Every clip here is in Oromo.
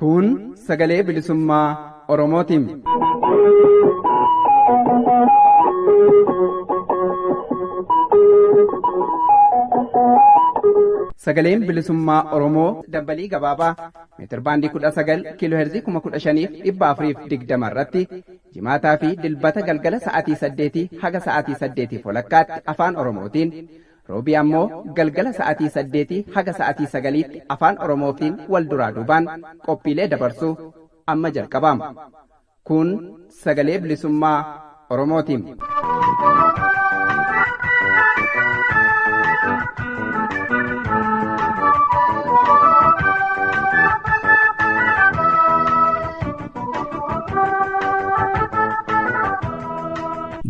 Kun sagalee bilisummaa Oromootiin. Sagaleen bilisummaa Oromoo dambalii gabaabaa meetir baandii 19 kiiloo heerzii 15,420 irratti jimaataa fi dilbata galgala sa'aatii 8 haga sa'aatii 8 walakkaatti afaan Oromootiin roobii ammoo galgala sa'aatii 8 haga sa'aatii 9tti afaan Oromootiin wal duraa duubaan qophiilee dabarsuu amma jalqabama. Kun sagalee bilisummaa Oromootiin.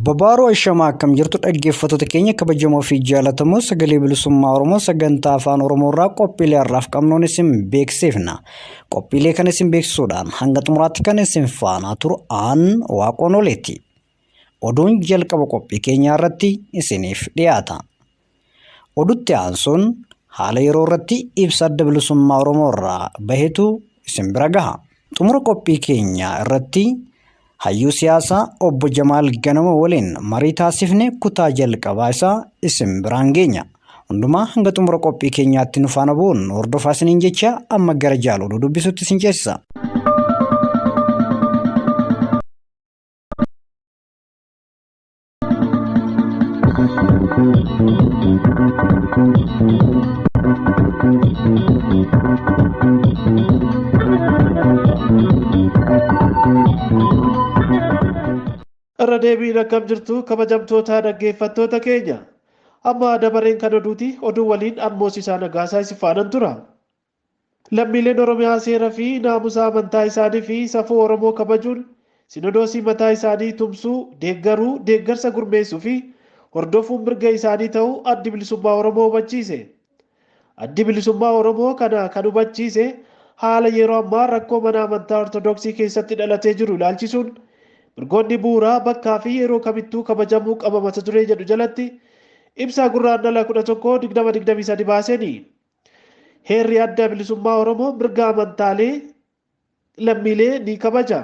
Babaaroo Ashamaa akkam jirtu dhaggeeffattoota keenya kabajamoo fi jaallatamoo sagalee bilisummaa Oromoo sagantaa afaan Oromoo irraa qophiilee har'aaf qabnuun isin beeksifna. Qophiilee kana isin beeksisuudhaan hanga xumuraatti kan isin faana turu aan Waaqoon Oleeti. Oduun jalqaba qophii keenyaa irratti isiniif dhiyaata. Oduutti aansuun haala yeroo irratti ibsa adda bilisummaa Oromoo irraa bahetu isin bira gaha. Xumura qophii keenyaa irratti hayyuu siyaasaa obbo Jamaal Ganama waliin marii taasifne kutaa jalqabaa isaa isin biraan geenya. Hundumaa hanga xumura qophii keenyaatti nu faana bu'uun hordofaa isiniin jecha amma gara jaalala dubbisuutti isin ceesisa. Irra deebiin akkam jirtu kabajamtoota dhaggeeffattoota keenya. Amma dabareen kan oduuti oduu waliin Ammoosisaa Nagaasaa isin faana tura. Lammiileen Oromiyaa seera fi naamusa amantaa isaanii fi safuu Oromoo kabajuun sinodoosii mataa isaanii tumsuu, deeggaruu, deeggarsa gurmeessuu fi hordofuun mirga isaanii ta'uu addi bilisummaa Oromoo hubachiise. Addi bilisummaa Oromoo kana kan hubachiise haala yeroo ammaa rakkoo mana amantaa Ortodoksii keessatti dhalatee jiru ilaalchisuun mirgoonni bu'uuraa bakkaa fi yeroo kamittuu kabajamuu qaba mata duree jedhu jalatti ibsaa gurraandhala 11/2023 baaseeni. Heerri adda bilisummaa Oromoo mirga amantaalee lammiilee ni kabaja.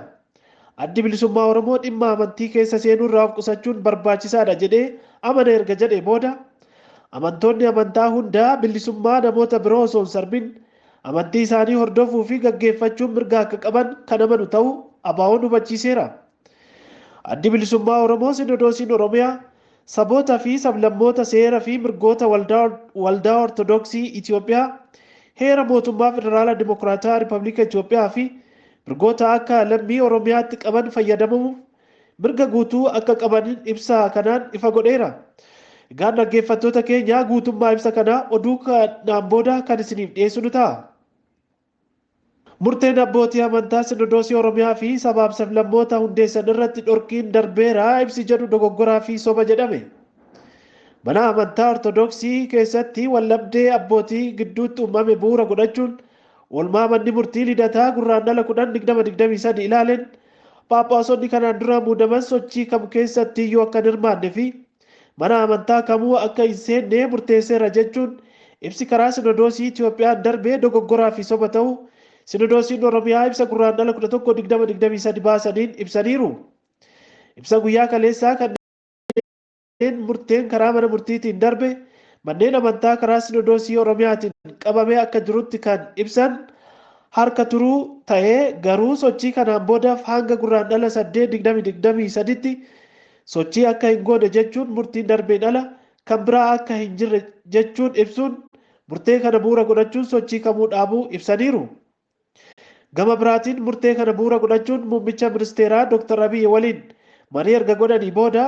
Addi bilisummaa Oromoo dhimma amantii keessa seenuu irraa of qusachuun barbaachisaadha jedhee amana erga jedhee booda amantoonni amantaa hundaa bilisummaa namoota biroo osoo hin sarbin amantii isaanii hordofuu fi gaggeeffachuun mirga akka qaban kan amanu ta'uu ABO'n hubachiiseera. Addi bilisummaa Oromoo sinodoosiin Oromiyaa saboota fi sablammoota seera fi mirgoota waldaa Ortodoksii Itoophiyaa heera mootummaa federaalaa Dimokiraataa Riippaabilika Itoophiyaa fi mirgoota akka lammii Oromiyaatti qaban fayyadamuuf mirga guutuu akka qaban ibsa kanaan ifa godheera. Egaan dhaggeeffattoota keenya guutummaa ibsa kanaa oduu kanaan booda kan isiniif dhiyeessinu ta'a. Murteen abbootii amantaa sinodoosii Oromiyaa fi sabaaf sablammoota hundeessan irratti dhorkiin darbeera ibsi jedhu dogoggoraa fi soba jedhame. Mana amantaa Ortodoksii keessatti wallabdee abbootii gidduutti uumame bu'uura godhachuun oolmaa manni murtii lidataa gurraandhala 10/2023 ilaaleen Phaaphaasonni kanaan dura muudaman sochii kam keessatti iyyuu akka hin hirmaanne fi mana amantaa kamuu akka hin seenne murteesseera jechuun ibsi karaa sinodoosii Itoophiyaan darbee dogoggoraa fi soba ta'uu sinodoosiin Oromiyaa ibsa gurraandhala 11/2023 baasaniin ibsaniiru. Ibsa guyyaa kaleessaa kanneen murteen karaa mana murtiitiin darbe manneen amantaa karaa sinodoosii Oromiyaatiin qabamee akka jirutti kan ibsan harka turuu ta'ee garuu sochii kanaan boodaaf hanga gurraandhala 8/2023tti sochii akka hin goone jechuun murtiin darbeen ala kan biraa akka hin jirre jechuun ibsuun murtee kana bu'uura godhachuun sochii kamuu dhaabuu ibsaniiru. Gama biraatiin murtee kana bu'uura godhachuun muummicha ministeeraa Dr. Abiy waliin marii erga godhanii booda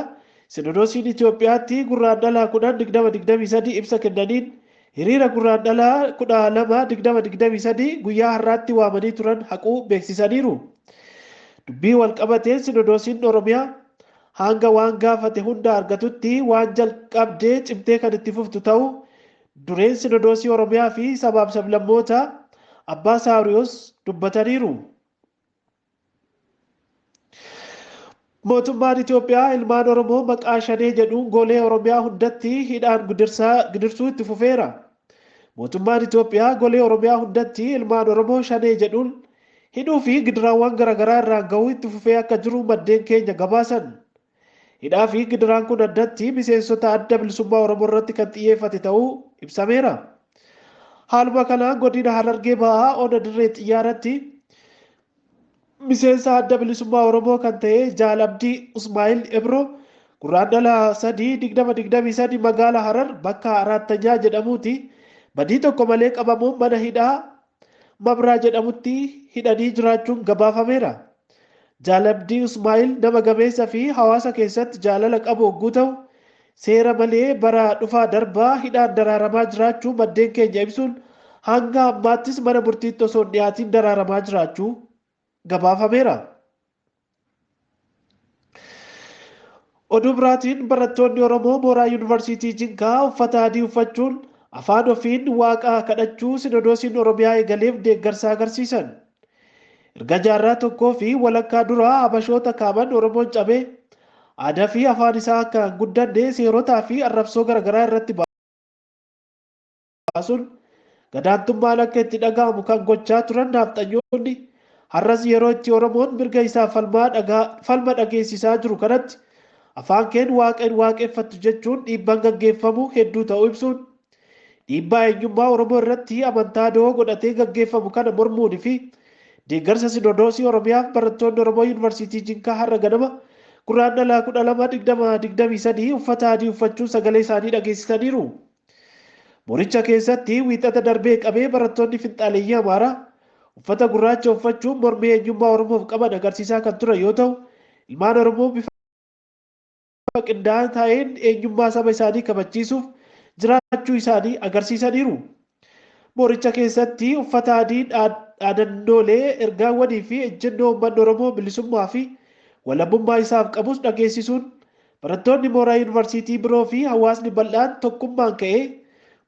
sinodoosiin Itoophiyaatti gurraandhala 10/2023 ibsa kennaniin hiriira gurraandhala 12/2023 guyyaa har'aatti waamanii turan haquu beeksisaniiru. Dubbii walqabateen sinodoosiin Oromiyaa hanga waan gaafate hunda argatutti waan jalqabdee cimtee kan itti fuftu ta'uu dureen sinodoosii Oromiyaa fi sabaaf sablammoota Abbaa Saawuriyoos dubbataniiru. Mootummaan Itoophiyaa ilmaan Oromoo maqaa shanee jedhuun golee Oromiyaa hundatti hidhaan gidirsuu itti fufeera. Mootummaan Itoophiyaa golee Oromiyaa hundatti ilmaan Oromoo shanee jedhuun hidhuu fi gidiraawwan garaagaraa irraan gahuu itti fufee akka jiru maddeen keenya gabaasan. Hidhaa fi gidiraan kun addatti miseensota adda bilisummaa Oromoo irratti kan xiyyeeffate ta'uu ibsameera. Haaluma kanaan godina Harargee Bahaa Ona Dirree Xiyyaaratti miseensa adda bilisummaa Oromoo kan ta'e Jaal Abdii Usmaayil Ebro guraandhala 3/2023 magaalaa Harar bakka Araattanyaa jedhamuuti badii tokko malee qabamuun mana hidhaa Mabraa jedhamutti hidhanii jiraachuun gabaafameera. Jaal Abdii Usmaayil nama gameessa fi hawaasa keessatti jaalala qabu hogguu ta'u seera malee bara dhufaa darbaa hidhaan daraaramaa jiraachuu maddeen keenya ibsuun hanga ammaattis mana murtiitti osoo hin dhiyaatiin daraaramaa jiraachuu gabaafameera. Oduu biraatiin barattoonni Oromoo mooraa yuunivarsiitii Jinkaa uffata adii uffachuun afaan ofiin waaqa kadhachuu Sinodoosiin Oromiyaa eegaleef deeggarsa agarsiisan. Erga jaarraa tokkoo fi walakkaa duraa Habashoota kaaban Oromoon cabee aadaa fi afaan isaa akka hin guddanne seerotaa fi arrabsoo garaagaraa irratti baasuun gadaantummaan akka itti dhaga'amu kan gochaa turan naaftanyyoonni har'as yeroo itti Oromoon mirga isaa falma dhageessisaa jiru kanatti afaan keen waaqeffattu jechuun dhiibbaan gaggeeffamu hedduu ta'uu ibsuun dhiibbaa eenyummaa Oromoo irratti amantaa doo godhatee gaggeeffamu kana mormuunii fi deeggarsa Sinodoosii Oromiyaaf barattoonni Oromoo yuunivarsiitii Jinkaa har'a ganama guraandhala 12/2023 uffata adii uffachuun sagalee isaanii dhageessisaniiru. Mooricha keessatti wiixata darbee qabee barattoonni finxaaleeyyii Amaaraa uffata gurraacha uffachuun mormii eenyummaa Oromoof qaban agarsiisaa kan turan yoo ta'u ilmaan Oromoo bifa qindaa'aa ta'een eenyummaa saba isaanii kabachiisuuf jiraachuu isaanii agarsiisaniiru. Mooricha keessatti uffata adiin dhaadannoolee ergaawwanii fi ejjennoo uummanni Oromoo bilisummaa fi walabummaa isaaf qabus dhageessisuun barattoonni mooraa yuunivarsiitii biroo fi hawaasni bal'aan tokkummaan ka'ee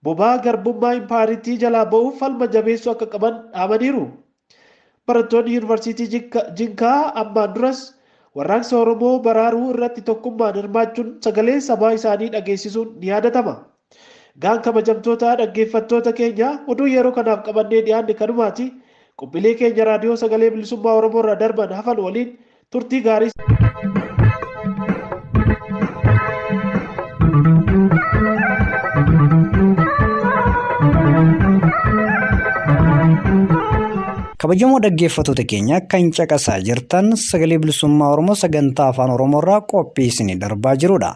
bobaa garbummaa impaaritii jalaa ba'uuf falma jabeessuu akka qaban dhaamaniiru. Barattoonni yuunivarsiitii Jinkaa ammaan duras warraaqsa Oromoo baraaruu irratti tokkummaan hirmaachuun sagalee sabaa isaanii dhageessisuun ni yaadatama. Gaan kabajamtoota dhaggeeffattoota keenya oduu yeroo kanaaf qabannee dhiyaanne kanumaati. Qophiilee keenya raadiyoo sagalee bilisummaa Oromoo irraa darban hafan waliin turtii gaarii. Kabajamoo dhaggeeffattoota keenya kan caqasaa jirtan sagalee bilisummaa Oromoo sagantaa afaan Oromoo irraa qophii isin darbaa jirudha.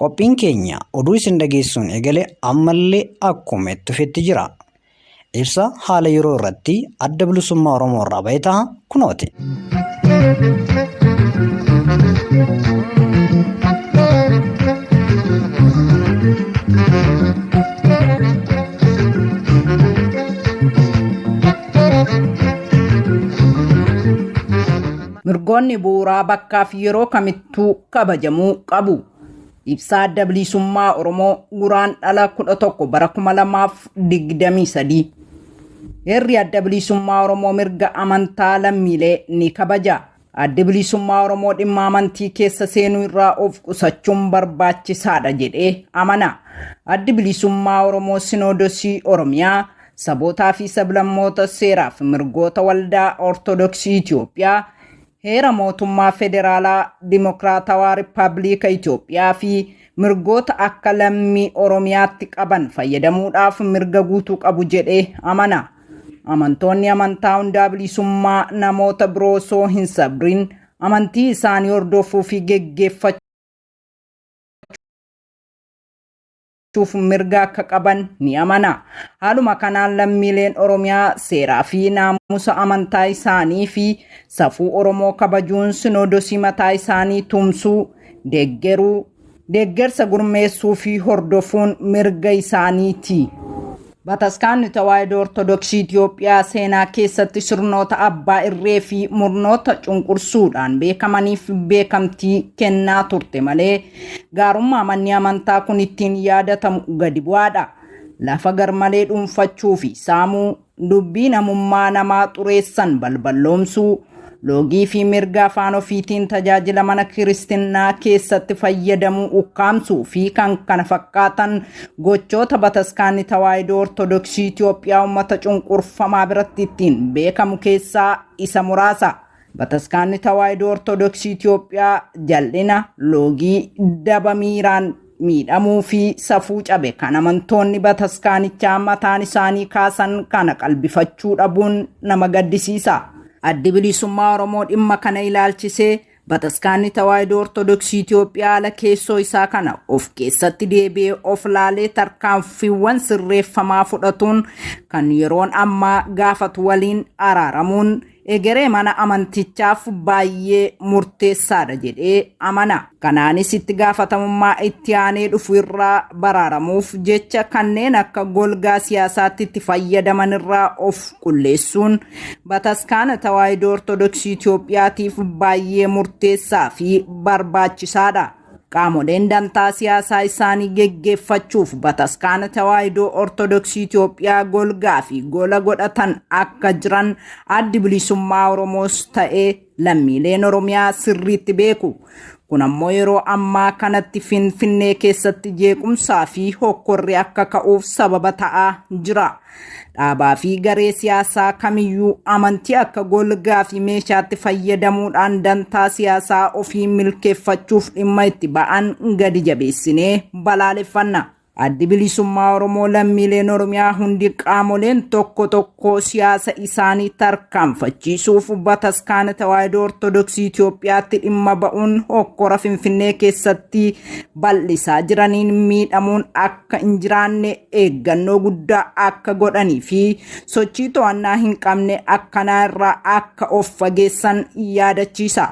Qophiin keenya oduu isin dhageessuun eegale ammallee akkuma itti fufetti jira. Ibsa haala yeroo irratti adda bilisummaa Oromoo irraa ba'e ta'a kunooti. Mirgoonni bu'uuraa bakkaa fi yeroo kamittuu kabajamuu qabu. Ibsa adda bilisummaa Oromoo guraandhala 11 bara 2023. Heerri adda bilisummaa Oromoo mirga amantaa lammiilee ni kabaja. Adda bilisummaa Oromoo dhimma amantii keessa seenuu irraa of qusachuun barbaachisaadha jedhee amana. Addi bilisummaa Oromoo Sinodoosii Oromiyaa sabootaa fi sablammoota seeraaf mirgoota waldaa Ortodoksii Itoophiyaa heera mootummaa federaalaa Dimokiraatawaa Rippaabilika Itoophiyaa fi mirgoota akka lammii Oromiyaatti qaban fayyadamuudhaaf mirga guutuu qabu jedhee amana. Amantoonni amantaa hundaa bilisummaa namoota biroo osoo hin sabrin amantii isaanii hordofuu fi geggeeffachuuf mirga akka qaban ni amana. Haaluma kanaan lammiileen Oromiyaa seeraa fi naamusa amantaa isaanii fi safuu Oromoo kabajuun Sinodoosii mataa isaanii tumsuu, deeggarsa gurmeessuu fi hordofuun mirga isaaniiti. Bataskaanni Tawaahidoo Ortodoksii Itoophiyaa seenaa keessatti sirnoota abbaa irree fi murnoota cunqursuudhaan beekamaniif beekamtii kennaa turte malee gaarummaa manni amantaa kun ittiin yaadatamu gadi bu'aadha. Lafa garmalee dhuunfachuu fi saamuu, dubbii namummaa namaa xureessan balballoomsuu, loogii fi mirga afaan ofiitiin tajaajila mana kiristinnaa keessatti fayyadamuu ukkaamsuu fi kan kana fakkaatan gochoota bataskaanni tawaahidoo ortodoksii Itoophiyaa uummata cunqurfamaa biratti ittiin beekamu keessaa isa muraasa. Bataskaanni tawaahidoo ortodoksii Itoophiyaa jal'ina, loogii, daba miiraan miidhamuu fi safuu cabe kan amantoonni bataskaanichaa mataan isaanii kaasan kana qalbifachuu dhabuun nama gaddisiisa. Addi Bilisummaa Oromoo dhimma kana ilaalchisee bataskaanni tawaahidoo ortodoksii Itoophiyaa haala keessoo isaa kana of keessatti deebi'ee of laalee tarkaanfiiwwan sirreeffamaa fudhatuun kan yeroon ammaa gaafatu waliin araaramuun egeree mana amantichaaf baay'ee murteessaadha jedhee amana. Kanaanis itti gaafatamummaa itti aanee dhufu irraa baraaramuuf jecha kanneen akka golgaa siyaasaatti itti fayyadaman irraa of qulleessuun bataskaana tawaahidoo ortodoksii Itoophiyaatiif baay'ee murteessaa fi barbaachisaadha. Qaamoleen dantaa siyaasaa isaanii geggeeffachuuf bataskaana tawaahidoo ortodoksii Itoophiyaa golgaa fi gola godhatan akka jiran addi Bilisummaa Oromoos ta'ee lammiileen Oromiyaa sirriitti beeku. Kun ammoo yeroo ammaa kanatti Finfinnee keessatti jeequmsaa fi hokkorri akka ka'uuf sababa ta'aa jira. Dhaabaa fi garee siyaasaa kamiyyuu amantii akka golgaa fi meeshaatti fayyadamuudhaan dantaa siyaasaa ofii milkeeffachuuf dhimma itti ba'an gadi jabeessinee balaaleffanna. Addi Bilisummaa Oromoo lammiileen Oromiyaa hundi qaamoleen tokko tokko siyaasa isaanii tarkaanfachiisuuf bataskaana tawaahidoo ortodoksii Itoophiyaatti dhimma ba'uun hokkora Finfinnee keessatti bal'isaa jiraniin miidhamuun akka hin jiraanne eeggannoo guddaa akka godhanii fi sochii to'annaa hin qabne akkanaa irraa akka of fageessan yaadachiisa.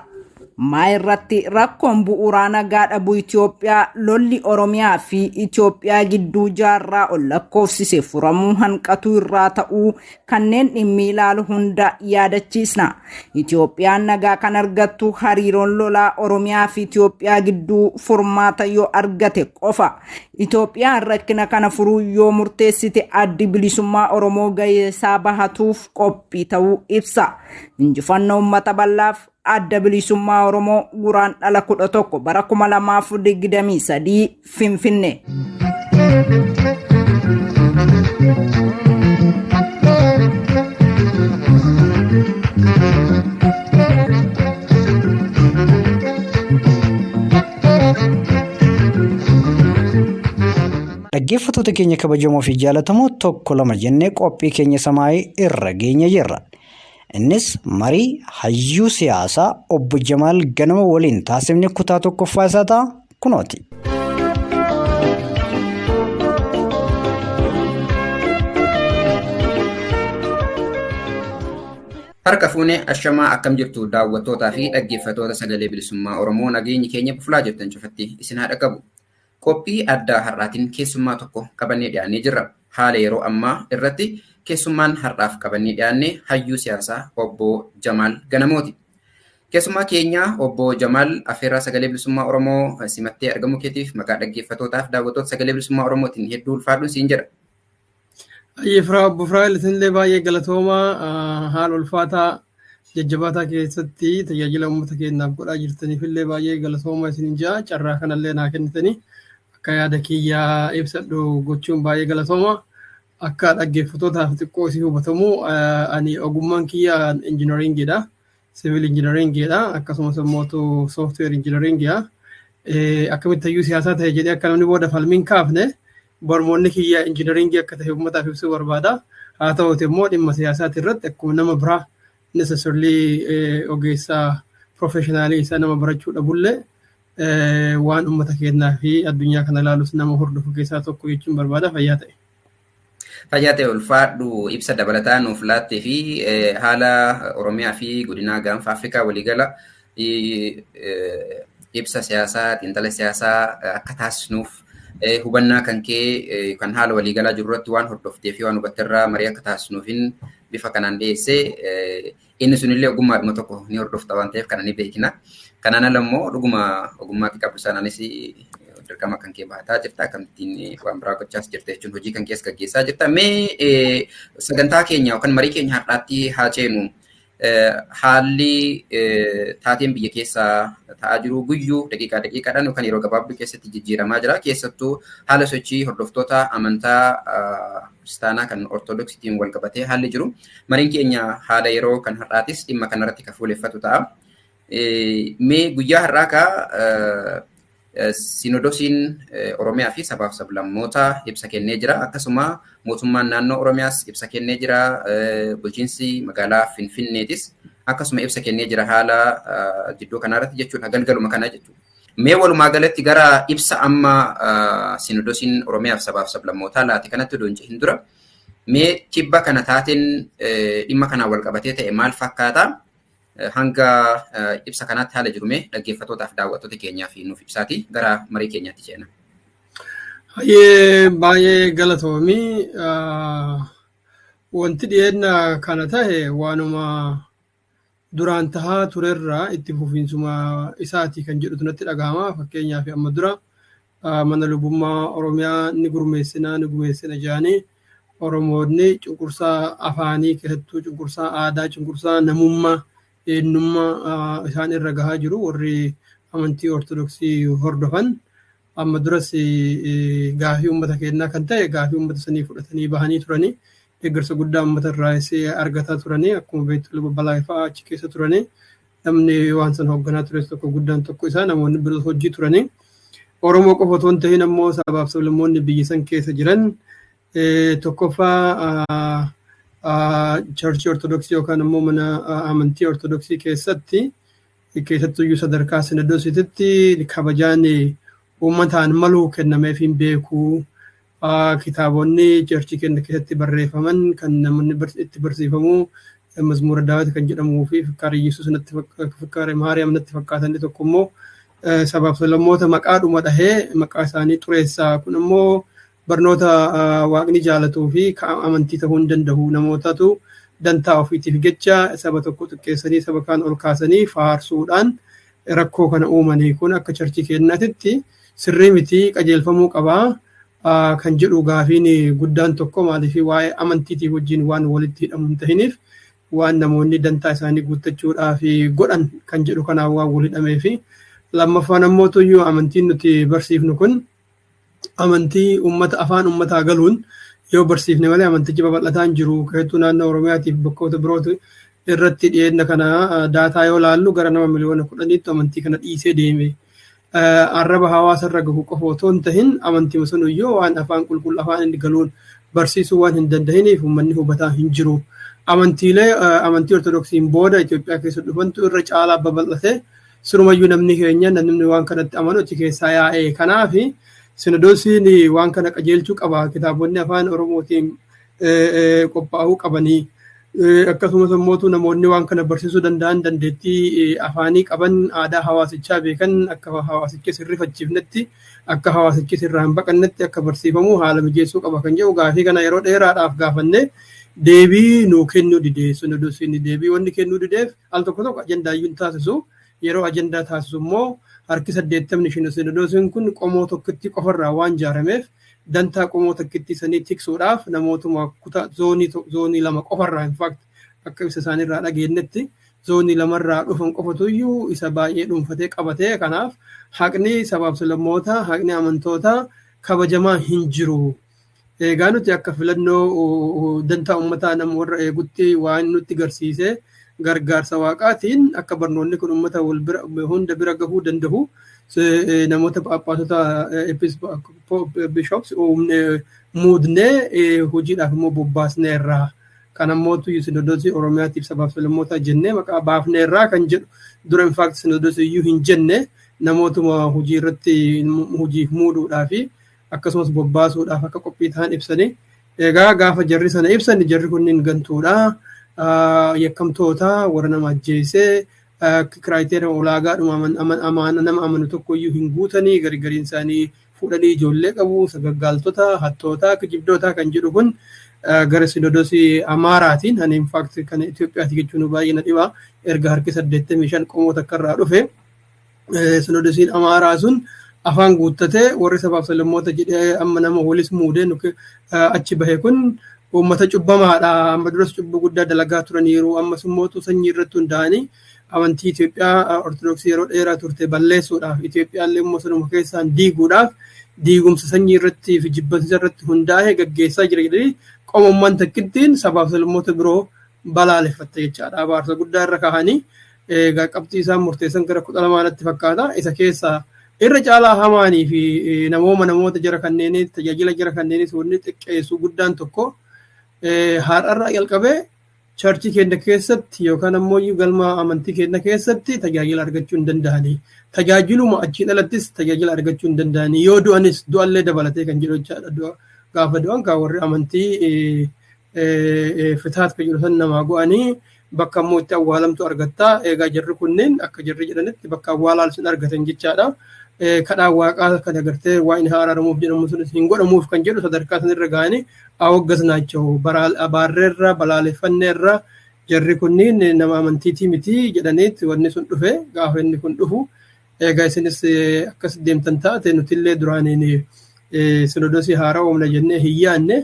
Maa irratti rakkoon bu'uuraa nagaa dhabuu Itoophiyaa lolli Oromiyaa fi Itoophiyaa gidduu jaarraa ol lakkoofsise furamuu hanqatuu irraa ta'uu kanneen dhimmi ilaalu hunda yaadachiisna. Itoophiyaan nagaa kan argattu hariiroon lolaa Oromiyaa fi Itoophiyaa gidduu furmaata yoo argate qofa. Itoophiyaan rakkina kana furuu yoo murteessite addi Bilisummaa Oromoo gahee isaa bahatuuf qophii ta'uu ibsa. Injifannoo uummata bal'aaf adda Bilisummaa Oromoo guraandhala 11 bara 2023 Finfinnee. Dhaggeeffattoota keenya kabajamoo fi jaallatamoo tokko lama jennee qophii keenya samaayii irra geenya jirra. Innis marii hayyuu siyaasaa obbo Jamaal Ganama waliin taasifne kutaa tokkoffaa isaa ta'a kunooti. Harka fuunee ashamaa akkam jirtu daawwattootaa fi dhaggeeffattoota sagalee bilisummaa Oromoo nageenyi keenya bufulaa jirtan cufatti isin haa dhaqabu. Qophii addaa har'aatiin keessummaa tokko qabannee dhiyaannee jirra. Haala yeroo ammaa irratti keessummaan har'aaf qabannee dhiyaanne hayyuu siyaasaa obbo Jamaal Ganamooti. Keessummaa keenya obbo Jamaal affeerraa sagalee bilisummaa Oromoo simattee argamuu keetiif maqaa dhaggeeffattootaaf daawwattoota sagalee bilisummaa Oromootiin hedduu ulfaadhuun siin jedha. Ayyefraa obbo Firaa'el isinillee baay'ee galatoomaa haala ulfaataa jajjabaataa keessatti tajaajila uummata keenyaaf godhaa jirtaniifillee baay'ee galatoomaa isinin jaa carraa kanallee naa kennitanii akka yaada kiyyaa ibsadhu gochuun baay'ee galatoomaa. Akka dhaggeeffattootaaf xiqqoo isii hubatamu ani ogummaan kiyya injiinaringiidha. Civil injiinaringiidha. Akkasumas immoo software injiinaringiidha. Akkamitti hayyuu siyaasaa ta'e jedhee akka namni booda falmiin kaafne barmoonni kiyya injiinaringii akka ta'e uummataaf ibsuu barbaada. Haa ta'uuti immoo dhimma siyaasaati irratti akkuma nama biraa necessarily ogeessaa professionaalii isaa nama barachuu dhabullee waan uummata keenyaa fi addunyaa kana ilaalus nama hordofu keessaa tokko jechuun barbaada fayyaa ta'e. Fayyaa ta'e ulfaadhu ibsa dabalataa nuuf laattee fi haala Oromiyaa fi godina gaanfa Afrikaa waliigala ibsa siyaasaa xiinxala siyaasaa akka taasisnuuf hubannaa kan kee kan haala waliigalaa jiru irratti waan hordoftee fi waan hubatteerraa marii akka taasisnuufin bifa kanaan dhiyeessee inni sunillee ogummaadhuma tokko ni hordofta waan ta'eef kana ni beekna. Kanaan ala immoo dhuguma ogummaatti qabdu sanaanis dirqama kan kee baataa jirta akkamittiin waan biraa gochaas jirta jechuun hojii kan keessa gaggeessaa jirta. Mee sagantaa keenya yookaan marii keenya har'aatti haa ceenu haalli taateen biyya keessaa ta'aa jiru guyyuu daqiiqaadhaan yookaan yeroo gabaabduu keessatti jijjiiramaa jira. Keessattuu haala sochii hordoftoota amantaa kiristaanaa kan ortodoksiitiin wal qabatee haalli jiru. Mariin keenya haala yeroo kan har'aatis dhimma kanarratti kan fuuleffatu ta'a. Mee guyyaa har'aa kaa Sinodosiin Oromiyaa fi sabaaf sablammoota ibsa kennee jira. Akkasuma mootummaan naannoo Oromiyaas ibsa kennee jira. Bulchiinsi magaalaa Finfinneetis akkasuma ibsa kennee jira haala jidduu kanarratti jechuudha. Galgaluma kana jechuudha. Mee walumaa galatti gara ibsa amma Sinodosiin Oromiyaa fi sabaaf sablammootaa laate kanatti doonce hin dura. Mee tibba kana taateen dhimma kanaan wal qabatee ta'e maal fakkaata? Hanga ibsa kanatti haala jirume dhaggeeffattootaaf daawwattoota keenyaaf nuuf ibsaati gara marii keenyaatti ceena. Baay'ee galatoomii wanti dhiyeenya kana ta'e waanuma duraan tahaa turerraa itti fufiinsuma isaati kan jedhutu natti dhagahama. Fakkeenyaaf amma dura mana lubummaa Oromiyaa ni gurmeessina jedhanii Oromoonni cunqursaa afaanii keessattuu cunqursaa aadaa cunqursaa namummaa eenyummaa isaan irra gahaa jiru warri amantii ortodoksii hordofan amma duras gaafii uummata keenyaa kan ta'e gaafii uummata sanii fudhatanii bahanii turanii deeggarsa guddaa uummata irraa argataa turanii akkuma beektu balaa ifaa achi keessa turanii namni waan sana hoogganaa tures tokko guddaan tokko isaa namoonni biroo hojii turanii Oromoo qofa otoo hin ta'in ammoo sabaaf sablammoonni biyya san keessa jiran tokkoffaa Churchii Ortodoksii yookaan immoo mana amantii Ortodoksii keessattuyyuu sadarkaa Sinodosiitti kabajaan uummataan maluu kennameef hin beeku. Kitaabonni churchii keenya keessatti barreeffaman kan namoonni itti barsiifamu mazmuura Daawit kan jedhamuu fi Fikkaara Yesuus natti Fikkaara Maariyaam natti fakkaatan tokko immoo sabaaf sablammoota maqaadhuma dhahee maqaa isaanii xureessaa kun immoo barnoota waaqni jaalatuu fi amantii ta'uu hin danda'u namootatu dantaa ofiitiif jecha saba tokko xiqqeessanii saba kaan ol kaasanii faarsuudhaan rakkoo kana uumanii kun akka churchii keenyaatti sirrii miti qajeelfamuu qabaa kan jedhu gaafiin guddaan tokko maaliif waa'ee amantiitiif wajjin waan walitti hidhamu hin ta'iniif waan namoonni dantaa isaanii guuttachuudhaaf godhan kan jedhu kanaan waan wal hidhamee fi lammaffaan ammoo tuyyuu amantiin nuti barsiifnu kun amantii uummata afaan uummataa galuun yoo barsiifne malee amantichi babal'ataa hin jiru. Keessattuu naannoo Oromiyaatiif bakkoota birootu irratti dhiyeenya kana daataa yoo laallu gara nama miliyoona 10 amantii kana dhiisee deeme. Arraba hawaasarra gahu qofa otoo hin tahin amantii sunuyyuu waan afaan qulqulluu afaan inni galuun barsiisuu waan hin danda'iniif uummanni hubataa hin jiru. Amantiilee amantii Ortodoksiin booda Itoophiyaa keessa dhufantu irra caalaa babal'ate sirumayyuu namni keenya namni waan kanatti amanu achi keessaa yaa'ee kanaafi Sinodosiin waan kana qajeelchuu qaba. Kitaabonni afaan Oromootiin qophaa'uu qabanii akkasumas immoo namoonni waan kana barsiisuu danda'an dandeettii afaanii qaban aadaa hawaasichaa beekan akka hawaasichi sirrifachiifnetti akka hawaasichi sirraa hin baqannetti akka barsiifamu haala mijeessuu qaba kan jedhu gaafii kana yeroo dheeraadhaaf gaafanne deebii nuu kennuu didee Sinodosiin deebii wanni kennuu dideef al tokko tokko ajandaayyuun taasisu yeroo ajandaa taasisu immoo harki 80 Sinodosiin kun qomoo tokkotti qofarraa waan ijaarameef dantaa qomoo tokkotti sanii tiksuudhaaf namootuma kutaa zoonii lama qofarraa in fact akka ibsa isaaniirraa dhageenyetti zoonii lamarraa dhufan qofatuyyuu isa baay'ee dhuunfatee qabatee kanaaf haqni sabaaf sablammoota haqni amantoota kabajamaa hin jiru. Egaa nuti akka filannoo dantaa uummataa nama warra eegutti waan nutti garsiisee gargaarsa waaqaatiin akka barnoonni kun uummata hunda bira gahuu danda'u namoota phaaphaasota bishops muudnee hojiidhaaf immoo bobbaasneerraa kan ammootu Sinodosii Oromiyaatiif sabaaf sablammoota jennee maqaa baafneerraa kan jedhu dura in fact Sinodosii iyyuu hin jenne namootuma hojii irratti hojiif muuduudhaaf akkasumas bobbaasuudhaaf akka qophii ta'an ibsanii egaa gaafa jarri sana ibsan jarri kunniin gantuudha. Yakkamtoota warra nama ajjeesee kiraayiteriyaa ulaagaadhuma nama amanu tokko iyyuu hin guutanii gargariin isaanii fuudhanii ijoollee qabu sagaggaaltota hattoota kijibdoota kan jedhu kun gara Sinodosii Amaaraatiin ani in fact kan Itoophiyaati jechuun baay'ee na dhiba erga harki 85 qomoota akka irraa dhufe Sinodosiin Amaaraa sun afaan guuttatee warri sabaaf sablammoota jedhee amma nama walis muudee achi bahe kun uummata cubbamaadha. Amma duras cubbuu guddaa dalagaa turaniiru. Ammas immoo sanyii irratti hundaa'anii amantii Itoophiyaa Ortodoksii yeroo dheeraa turte balleessuudhaaf Itoophiyaallee immoo sanuma keessaan diiguudhaaf diigumsa sanyii irratti fi jibbansa irratti hundaa'ee gaggeessaa jira jedhanii qomummaan takkittiin sabaaf sablammoota biroo balaaleffatte jechaadha. Abaarsa guddaa irra kaahanii qabxii isaan murteessan gara 12tti fakkaata. Isa keessaa irra caalaa hamaanii fi namoota jara kanneenii tajaajila jara kanneenii wanni xiqqeessu guddaan tokko har'arraa jalqabee charchii keenya keessatti yookaan ammoo galma amantii keenya keessatti tajaajila argachuu hin danda'anii. Tajaajiluma achiin alattis tajaajila argachuu hin danda'anii. Yoo du'anis du'allee dabalatee kan jedhu jechaadha. Gaafa du'an kan warri amantii fitaat kan jedhu san namaa go'anii bakka immoo itti awwaalamtu argattaa. Egaa jarri kunneen akka jarri jedhanitti bakka awwaalaa sun argatan jechaadha. Kadhaa waaqaa kan agartee waan hin haaramuuf jedhamu sunis hin godhamuuf kan jedhu sadarkaa sanirra ga'anii awwaggas naachoo abaarreerra balaaleffanneerra jarri kunniin nama amantiitii miti jedhaniitti wanni sun dhufe gaafa inni kun dhufu egaa isinis akkas deemtan taate nutillee duraaniin sinodosii haaraa oomna jennee hin yaanne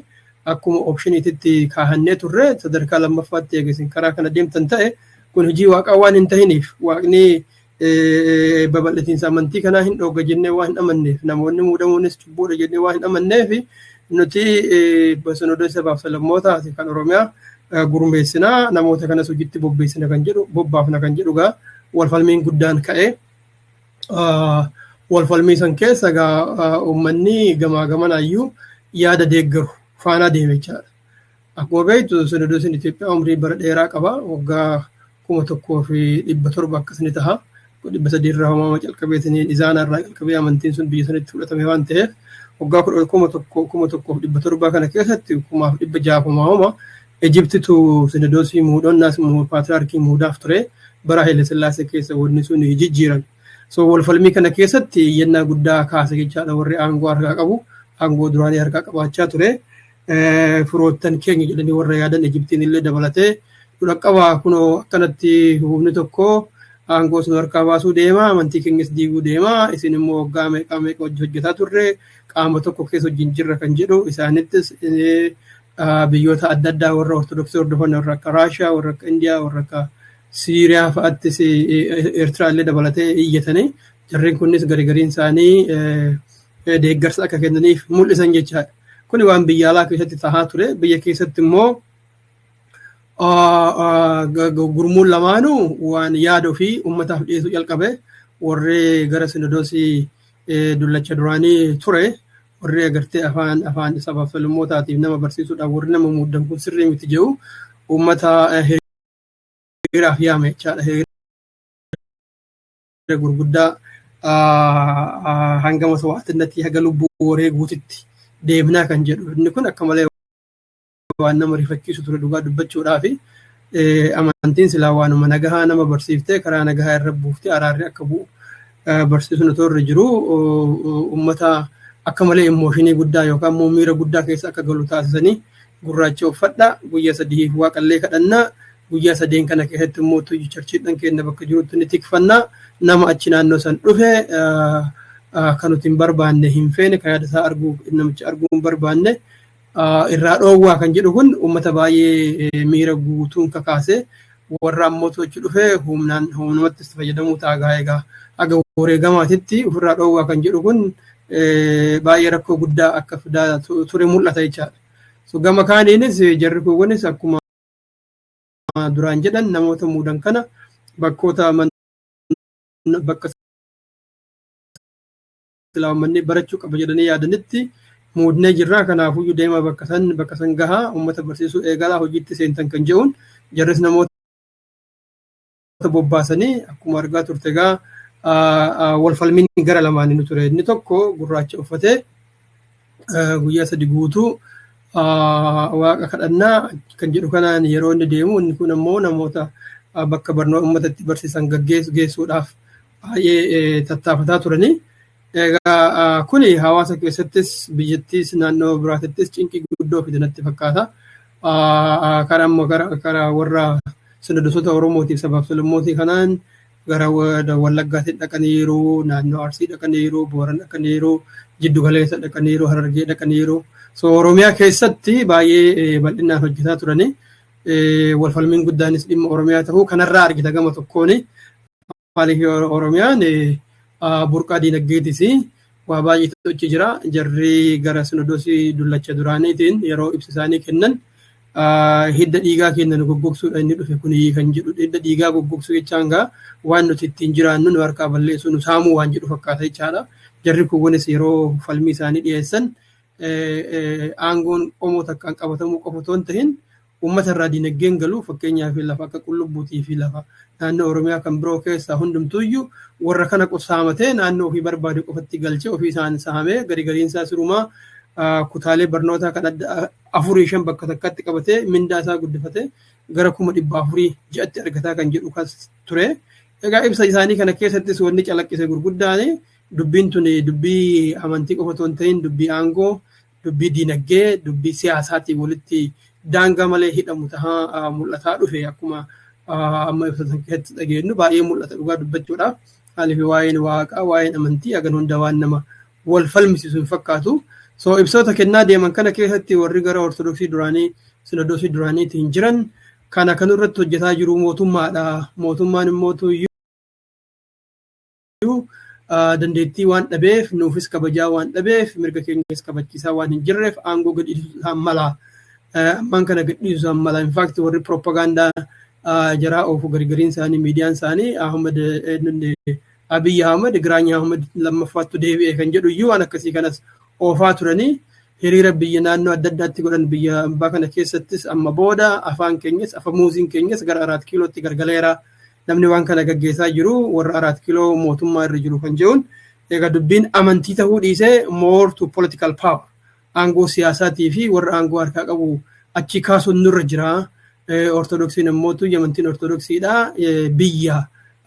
akkuma opshiniititti kaahannee turre sadarkaa lammaffaatti egaa isin karaa kana deemtan ta'e kun hojii waaqaa waan hin tahiniif waaqni babal'atiinsa amantii kanaa hin dhoogga jennee waan hin amanneef namoonni muudamuunis cubbuudha jennee waan hin amanneef nuti sinodosii sabaaf sablammootaati kan Oromiyaa gurmeessinaa namoota kanas hojiitti bobbeessina kan jedhu bobbaafna kan jedhu gaa walfalmiin guddaan ka'e walfalmii san keessa gaa uummanni gamaa gamanaayyuu yaada deeggaru faanaa deemechaadha. Akkuma beektu sinodosiin Itoophiyaa umrii bara dheeraa qaba waggaa 1700 akkasni taha. 300 irraa homaama calqabeetanii izaanarraa calqabee amantiin sun biyya sanitti fudhatame waan ta'eef waggaa 1700 kana keessatti 1600 Ijiptitu sinodosii muudonnaas paatriyaarkii muudaaf ture bara Haile Sillaasee keessa wanni sun jijjiiran. So walfalmii kana keessatti yennaa guddaa kaase jechaadha warri aangoo harkaa qabu aangoo duraanii harkaa qabaachaa ture. Firoottan keenya jedhanii warra yaadan Ijiptiin illee dabalatee dhaqqabaa kunoo akkanatti humni tokko aangoo sun harkaa baasuu deema amantii keenyas diiguu deema isin immoo waggaa meeqa hojjetaa turre qaama tokko keessa wajjin jirra kan jedhu isaanittis biyyoota adda addaa warra ortodoksii hordofan warra akka Raashiyaa warra akka Indiyaa warra akka Siiriyaa fa'aattis Eertiraa illee dabalatee iyyatanii jarreen kunnis garigariin isaanii deeggarsa akka kennaniif mul'isan jechaadha. Kuni waan biyya alaa keessatti tahaa ture biyya keessatti immoo gurmuun lamaanuu waan yaada ofii uummataaf dhiyeessuu jalqabe warri gara sinodosii dullacha duraanii ture warri agartee afaan sabaaf sablammootaatiif nama barsiisuudhaaf warri nama muuddan kun sirrii miti jedhu uummata hiriiraaf yaame jechaadha. Hiriira gurguddaa hanga maswaa'atinnatti haga lubbuu waree guutitti deemnaa kan jedhu inni kun akka malee waan nama rifachiisu ture dhugaa dubbachuudhaa fi amantiin silaa waanuma nagahaa nama barsiiftee karaa nagahaa irra buuftee araarri akka bu'u barsiisuun otoo irra jiru uummata akka malee immooshinii guddaa yookaan immoo miira guddaa keessa akka galu taasisanii gurraacha uffadha guyyaa 3 waaqallee kadhannaa guyyaa 3 kana keessatti immoo tuyyu charchiidhaan keenya bakka jirutti ni tikfannaa nama achi naannoo san dhufe kan nuti hin barbaanne hin feene kan yaada isaa arguu namicha arguu hin barbaanne irraa dhoowwaa kan jedhu kun uummata baay'ee miira guutuun kakaase warra ammoo tochi dhufe humnumatti fayyadamuu taagaa egaa aga wareegamaatitti ofirraa dhoowwaa kan jedhu kun baay'ee rakkoo guddaa akka fidaa ture mul'ata jechaadha. So gama kaaniinis jarri kuuwwanis akkuma duraan jedhan namoota muudan kana bakkoota bakka islaammanni barachuu qaba jedhanii yaadanitti muudnee jirra kanaafuu deema bakka san gahaa uummata barsiisuu eegalaa hojiitti seentan kan jedhuun jarris namoota bobbaasanii akkuma argaa turte egaa walfalmiin gara lamaanii ture inni tokko gurraacha uffatee guyyaa 3 guutuu waaqa kadhannaa kan jedhu kanaan yeroo inni deemu inni kun ammoo namoota bakka barnoota uummatatti barsiisan geessuudhaaf baay'ee tattaafataa turanii. Egaa kuni hawaasa keessattis biyyattis naannoo biraattis cinqii guddoo fidanatti fakkaata. Karaa warra sinodosoota Oromootiif sabaaf sablammootii kanaan gara Wallaggaatti dhaqaniiru, naannoo Arsii dhaqaniiru, Booran dhaqaniiru, Jiddu Galeessa dhaqaniiru, Harargee dhaqaniiru. So Oromiyaa keessatti baay'ee bal'inaan hojjetaa turani. Walfalmiin guddaanis dhimma Oromiyaa ta'uu kanarraa argita gama tokkoon. Maaliif Oromiyaan burqaa diinagdeetis waa baay'eetu achi jira. Jarri gara Sinodoosii dullacha duraaniitiin yeroo ibsa isaanii kennan hidda dhiigaa kennan goggogsuudha inni dhufe kun kan jedhu. Hidda dhiigaa goggogsuu jechaan gaa waan nuti ittiin jiraannu nu harkaa balleessuu nu saamuu waan jedhu fakkaata jechaadha. Jarri kuwwanis yeroo falmii isaanii dhiyeessan aangoon qomoo takkaan qabatamuu qofa otoo hin tahin uummata irraa diinagdeen galu fakkeenyaaf lafa akka qullubbuutii fi lafa naannoo Oromiyaa kan biroo keessaa hundumtuuyyuu warra kana saamatee naannoo ofii barbaade qofatti galchee ofii isaan saamee gariin isaa sirumaa kutaalee barnootaa kan adda 4-5 bakka takkatti qabatee mindaa isaa guddifatee gara 400,000 ji'atti argataa kan jedhu kas ture. Egaa ibsa isaanii kana keessattis wanni calaqqise gurguddaani dubbiin tun dubbii amantii qofa otoo hin ta'in dubbii aangoo, dubbii diinagdee, dubbii siyaasaatiin walitti daangaa malee hidhamu tahaa mul'ataa dhufe akkuma amma ibsatan keessatti dhageenyu baay'ee mul'ata dhugaa dubbachuudhaaf. Haalifi waa'een waaqaa, waa'een amantii hagan hunda waan nama wal falmisiisu hin fakkaatu. So ibsoota kennaa deeman kana keessatti warri gara Ortodoksii duraanii, Sinodoosii duraaniitiin jiran kana kanurratti hojjetaa jiru mootummaadha. Mootummaan immoo dandeettii waan dhabeef nuufis kabajaa waan dhabeef mirga keenyas kabachiisaa waan hin jirreef aangoo gadhiisuu mala. Ammaan kana gadhiisuu mala. In fact warri propagaandaa jaraa oofu gargariin isaanii miidiyaan isaanii Abiy Ahmed Giraany Ahmed lammaffaattu deebi'e kan jedhu iyyuu waan akkasii kanas oofaa turanii hiriira biyya naannoo adda addaatti godhan biyya ambaa kana keessattis amma booda afaan keenyas afamuuziin keenyas gara 4 kiilootti gargaleera. Namni waan kana gaggeessaa jiru warra 4 kiiloo mootummaa irra jiru kan jedhuun egaa dubbiin amantii ta'uu dhiisee more to political power aangoo siyaasaatii fi warra aangoo harkaa qabu achi kaasuun nurra jira. Ortodoksiin immoo amantiin ortodoksiidha biyya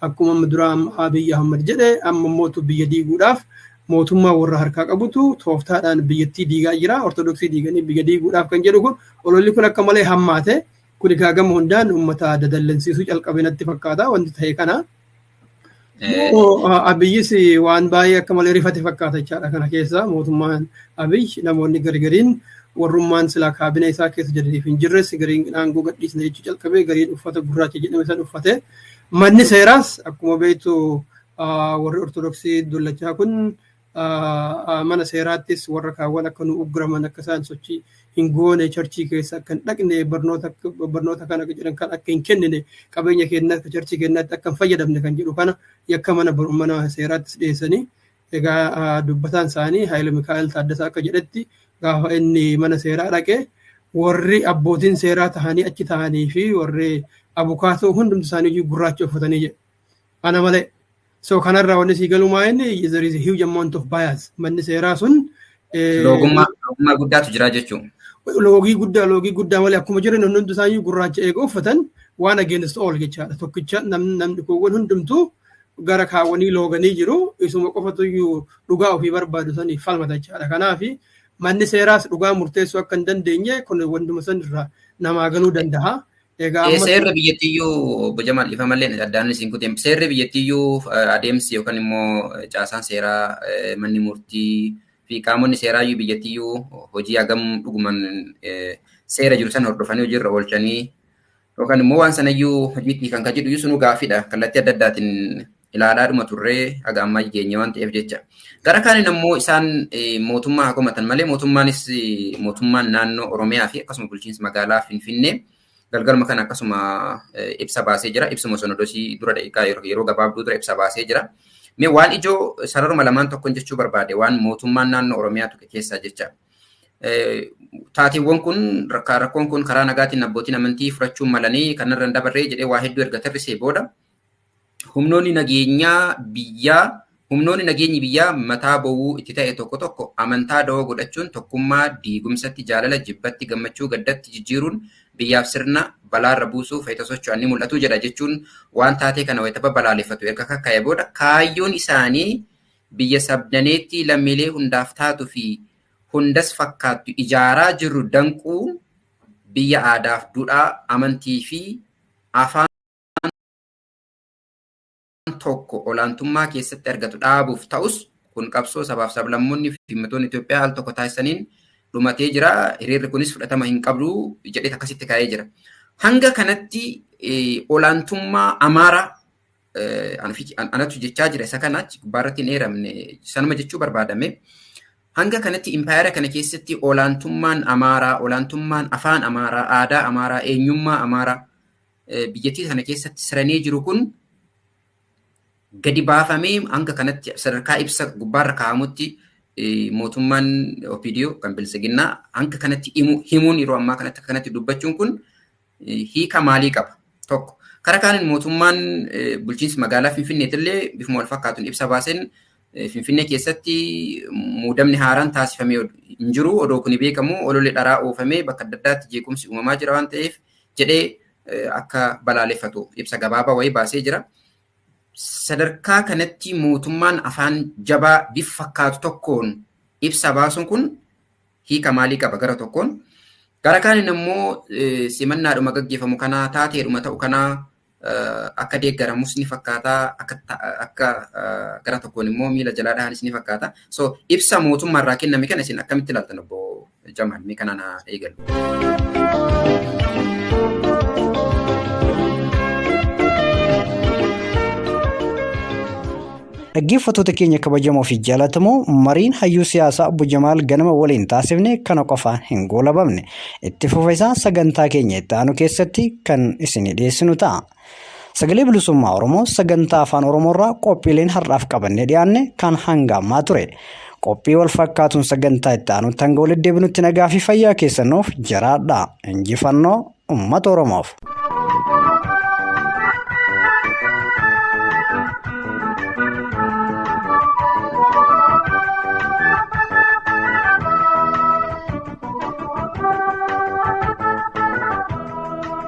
akkuma duraa Abiy Ahmed jedhe amma immoo biyya diiguudhaaf mootummaa warra harkaa qabutu tooftaadhaan biyyattii diigaa jira. Ortodoksii diiganii biyya diiguudhaaf kan jedhu kun ololli kun akka malee hammaate kun egaa gama hundaan uummata dadallansiisuu calqabe natti fakkaata wanti ta'e kana. Abiyyis waan baay'ee akka malee rifate fakkaata jechaadha kana keessa mootummaan Abiy namoonni gargariin warrummaan silaa kaabinee isaa keessa jedhaniif hin jirres gariin aangoo gadhiisna jechuu calqabee gariin uffata gurraacha jedhame san uffate. Manni seeraas akkuma beektu warri Ortodoksii dullachaa kun mana seeraattis warra kaawwan akka nu ugguraman akka isaan sochii hin goone charchii keessa akka hin dhaqne barnoota kana jedhan kan akka hin kennine qabeenya kennaa akka charchii kennaatti akka hin fayyadamne kan jedhu kana yakka mana seeraattis dhiyeessanii. Egaa dubbataan isaanii Haayile Mikaa'el Taaddasaa akka jedhetti gaafa inni mana seeraa dhaqe warri abbootiin seeraa tahanii achi tahanii fi warri abukaatoo hundumti isaanii gurraacha uffatanii jedhu. Ana malee. So kanarraa wanni sii galumaa inni there is a huge amount of bias. Manni seeraa sun loogummaa guddaatu jira jechuun. Loogii guddaa malee akkuma jiran hundumti isaanii gurraacha eega uffatan waan against all jechaadha. Tokkicha namni kuuwwan hundumtuu gara kaawwanii looganii jiru. Isuma qofatu dhugaa ofii barbaadu sanii falmata jechaadha. Kanaaf manni seeraas dhugaa murteessuu akka hin dandeenye kun wantuma sanirraa namaa galuu danda'a. Seerri biyyattiyyuu bojamaan ifa malee addaan isin kuteen seerri biyyattiyyuu adeemsi yookaan immoo caasaan seeraa manni murtii fi qaamonni seeraayyuu biyyattiyyuu hojii hagam dhuguman seera jiru sana hordofanii hojiirra oolchanii yookaan immoo waan sanayyuu hojiitti kan jedhu sunu gaaffiidha kallattii adda addaatiin ilaalaa dhuma turree haga ammaa geenye waan ta'eef jecha. Gara kaaniin immoo isaan mootummaa haa komatan malee mootummaan naannoo Oromiyaa fi akkasuma bulchiinsa magaalaa Finfinnee galgalma kana akkasuma ibsa baasee jira. Ibsuma Sinodosii dura daqiiqaa yeroo gabaabduu dura ibsa baasee jira. Mee waan ijoo sararuma lamaan tokkoon jechuu barbaade waan mootummaan naannoo Oromiyaa tuqe keessaa jecha. Taateewwan kun rakkoon kun karaa nagaatiin abbootiin amantii furachuun malanii kanarra hin dabarree jedhee waa hedduu erga tarrisee booda humnoonni nageenyi biyyaa mataa bowwuu itti ta'e tokko amantaa da'oo godhachuun tokkummaa diigumsatti jaalala jibbatti gammachuu gaddatti jijjiiruun biyyaaf sirna balaarra buusuuf fayita socho'an ni mul'atu jedha jechuun waan taatee kana wayita balaaleffatu erga kakkaa'e booda kaayyoon isaanii biyya sabdaneetti lammiilee hundaaf taatu fi hundas fakkaattu ijaaraa jirru danquu biyya aadaaf duudhaa amantii fi afaan tokko olaantummaa keessatti argatu dhaabuuf ta'us kun qabsoo sabaaf sablammoonni fi uummattoonni Itoophiyaa al tokko taasisaniin dhumatee jira. Hiriirri kunis fudhatama hin qabdu jedhee akkasitti kaa'ee jira. Hanga kanatti olaantummaa Amaaraa anatu jechaa jira isa kana gubbaarratti hin eeramne sanuma jechuu barbaadame. Hanga kanatti impaayera kana keessatti olaantummaan Amaaraa, olaantummaan afaan Amaaraa, aadaa Amaaraa, eenyummaa Amaaraa biyyattii sana keessatti siranii jiru kun gadi baafamee hanga kanatti sadarkaa ibsa gubbaarra kaa'amutti mootummaan OPDO kan bilisiginnaa hanga kanatti himuun yeroo ammaa kanatti dubbachuun kun hiika maalii qaba? Tokko. Karaa kaaniin mootummaan bulchiinsa magaalaa Finfinneetillee bifuma wal fakkaatuun ibsa baaseen Finfinnee keessatti muudamni haaraan taasifamee hin jiru. Odoo kun beekamu ololee dharaa oofamee bakka adda addaatti jeequmsi uumamaa jira waan ta'eef jedhee akka balaaleffatu ibsa gabaabaa wayii baasee jira. Sadarkaa kanatti mootummaan afaan jabaa bifa fakkaatu tokkoon ibsa baasuun kun hiika maalii qaba gara tokkoon? Gara kaaniin immoo simannaadhuma gaggeeffamu kanaa taateedhuma ta'u kanaa akka deeggaramus ni fakkaata, akka gara tokkoon immoo miila jalaa dhahanis ni fakkaata. So ibsa mootummaarraa kenname kana isin akkamitti ilaaltan obbo Jamal? Mee kana na eegalu. Dhaggeeffattoota keenya kabajamoo fi jaallatamoo mariin hayyuu siyaasaa obbo Jamaal ganama waliin taasifne kana qofaan hin goolabamne. Itti fufa isaa sagantaa keenya itti aanu keessatti kan isin dhiyeessinu ta'a. Sagalee Bilisummaa Oromoo sagantaa afaan Oromoorraa qophiileen har'aaf qabannee dhiyaanne kan hanga ammaa ture. Qophii wal fakkaatuun sagantaa itti aanutti hanga walitti deebinutti nagaa fi fayyaa keessanoof jiraadhaa. Injifannoo uummata Oromoof.